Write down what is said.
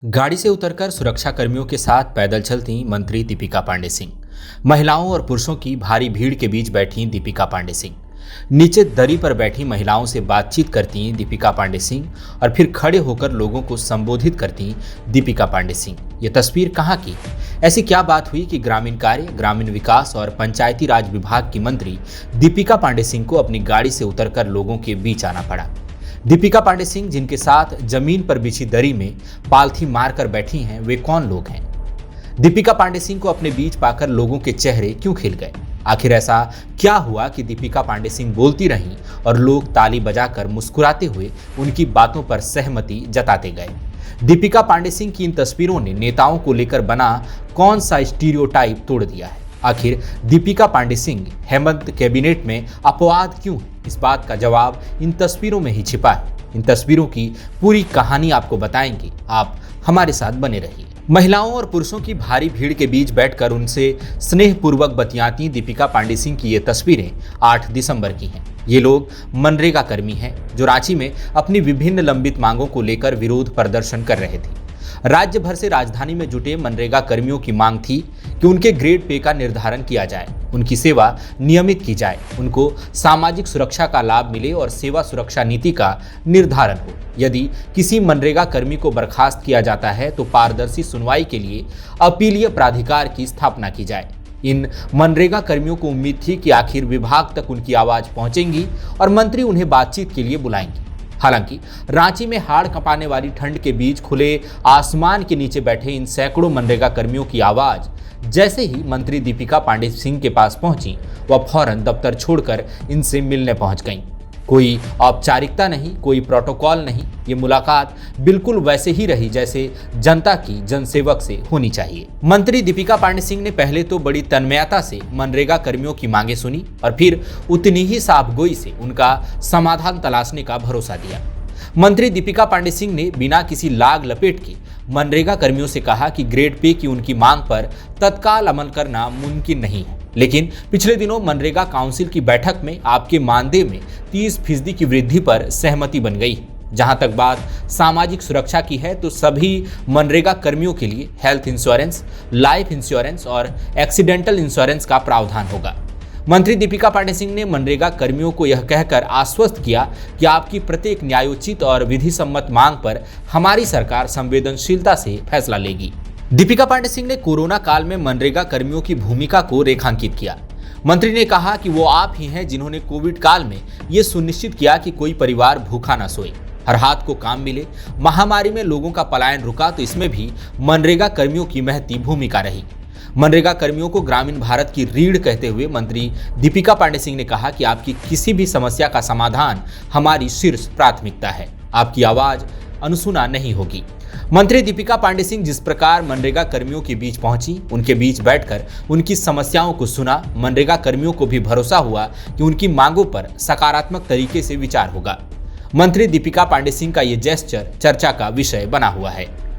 गाड़ी से उतरकर सुरक्षा कर्मियों के साथ पैदल चलती मंत्री दीपिका पांडे सिंह। महिलाओं और पुरुषों की भारी भीड़ के बीच बैठी दीपिका पांडे सिंह। नीचे दरी पर बैठी महिलाओं से बातचीत करती दीपिका पांडे सिंह और फिर खड़े होकर लोगों को संबोधित करती दीपिका पांडे सिंह। ये तस्वीर कहाँ की? ऐसी क्या बात हुई कि ग्रामीण कार्य, ग्रामीण विकास और पंचायती राज विभाग की मंत्री दीपिका पांडे सिंह को अपनी गाड़ी से उतरकर लोगों के बीच आना पड़ा? दीपिका पांडे सिंह, जिनके साथ जमीन पर बिछी दरी में पालथी मारकर बैठी हैं, वे कौन लोग हैं? दीपिका पांडे सिंह को अपने बीच पाकर लोगों के चेहरे क्यों खिल गए? आखिर ऐसा क्या हुआ कि दीपिका पांडे सिंह बोलती रहीं और लोग ताली बजाकर मुस्कुराते हुए उनकी बातों पर सहमति जताते गए? दीपिका पांडे सिंह की इन तस्वीरों ने नेताओं को लेकर बना कौन सा स्टीरियोटाइप तोड़ दिया है? आखिर दीपिका पांडे सिंह हेमंत कैबिनेट में अपवाद क्यों है? इस बात का जवाब इन तस्वीरों में ही छिपा है। इन तस्वीरों की पूरी कहानी आपको बताएंगे, आप हमारे साथ बने रहिए। महिलाओं और पुरुषों की भारी भीड़ के बीच बैठकर उनसे स्नेहपूर्वक बतियाती दीपिका पांडे सिंह की ये तस्वीरें 8 दिसंबर की हैं। ये लोग मनरेगा कर्मी हैं जो रांची में अपनी विभिन्न लंबित मांगों को लेकर विरोध प्रदर्शन कर रहे थे। राज्य भर से राजधानी में जुटे मनरेगा कर्मियों की मांग थी कि उनके ग्रेड पे का निर्धारण किया जाए, उनकी सेवा नियमित की जाए, उनको सामाजिक सुरक्षा का लाभ मिले और सेवा सुरक्षा नीति का निर्धारण हो। यदि किसी मनरेगा कर्मी को बर्खास्त किया जाता है तो पारदर्शी सुनवाई के लिए अपीलीय प्राधिकार की स्थापना की जाए। इन मनरेगा कर्मियों को उम्मीद थी कि आखिर विभाग तक उनकी आवाज पहुंचेंगी और मंत्री उन्हें बातचीत के लिए बुलाएंगे। हालांकि रांची में हाड़ कंपाने वाली ठंड के बीच खुले आसमान के नीचे बैठे इन सैकड़ों मनरेगा कर्मियों की आवाज जैसे ही मंत्री दीपिका पांडे सिंह के पास पहुंची, वह फौरन दफ्तर छोड़कर इनसे मिलने पहुंच गईं। कोई औपचारिकता नहीं, कोई प्रोटोकॉल नहीं। ये मुलाकात बिल्कुल वैसे ही रही जैसे जनता की जनसेवक से होनी चाहिए। मंत्री दीपिका पांडे सिंह ने पहले तो बड़ी तन्मयता से मनरेगा कर्मियों की मांगे सुनी और फिर उतनी ही साफगोई से उनका समाधान तलाशने का भरोसा दिया। मंत्री दीपिका पांडे सिंह ने बिना किसी लाग लपेट के मनरेगा कर्मियों से कहा कि ग्रेड पे की उनकी मांग पर तत्काल अमल करना मुमकिन नहीं है, लेकिन पिछले दिनों मनरेगा काउंसिल की बैठक में आपके मानदेय में 30% की वृद्धि पर सहमति बन गई। जहां तक बात सामाजिक सुरक्षा की है तो सभी मनरेगा कर्मियों के लिए हेल्थ इंश्योरेंस, लाइफ इंश्योरेंस और एक्सीडेंटल इंश्योरेंस का प्रावधान होगा। मंत्री दीपिका पांडे सिंह ने मनरेगा कर्मियों को यह कहकर आश्वस्त किया कि आपकी प्रत्येक न्यायोचित और विधि सम्मत मांग पर हमारी सरकार संवेदनशीलता से फैसला लेगी। दीपिका पांडे सिंह ने कोरोना काल में मनरेगा कर्मियों की भूमिका को रेखांकित किया। मंत्री ने कहा कि वो आप ही हैं जिन्होंने कोविड काल में ये सुनिश्चित किया कि कोई परिवार भूखा ना सोए, हर हाथ को काम मिले। महामारी में लोगों का पलायन रुका तो इसमें भी मनरेगा कर्मियों की महती भूमिका रही। मनरेगा कर्मियों को ग्रामीण भारत की रीढ़ कहते हुए मंत्री दीपिका पांडे सिंह ने कहा कि आपकी किसी भी समस्या का समाधान हमारी शीर्ष प्राथमिकता है, आपकी आवाज अनसुना नहीं होगी। मंत्री दीपिका पांडे सिंह जिस प्रकार मनरेगा कर्मियों के बीच पहुंची, उनके बीच बैठकर उनकी समस्याओं को सुना, मनरेगा कर्मियों को भी भरोसा हुआ कि उनकी मांगों पर सकारात्मक तरीके से विचार होगा। मंत्री दीपिका पांडे सिंह का ये जेस्चर चर्चा का विषय बना हुआ है।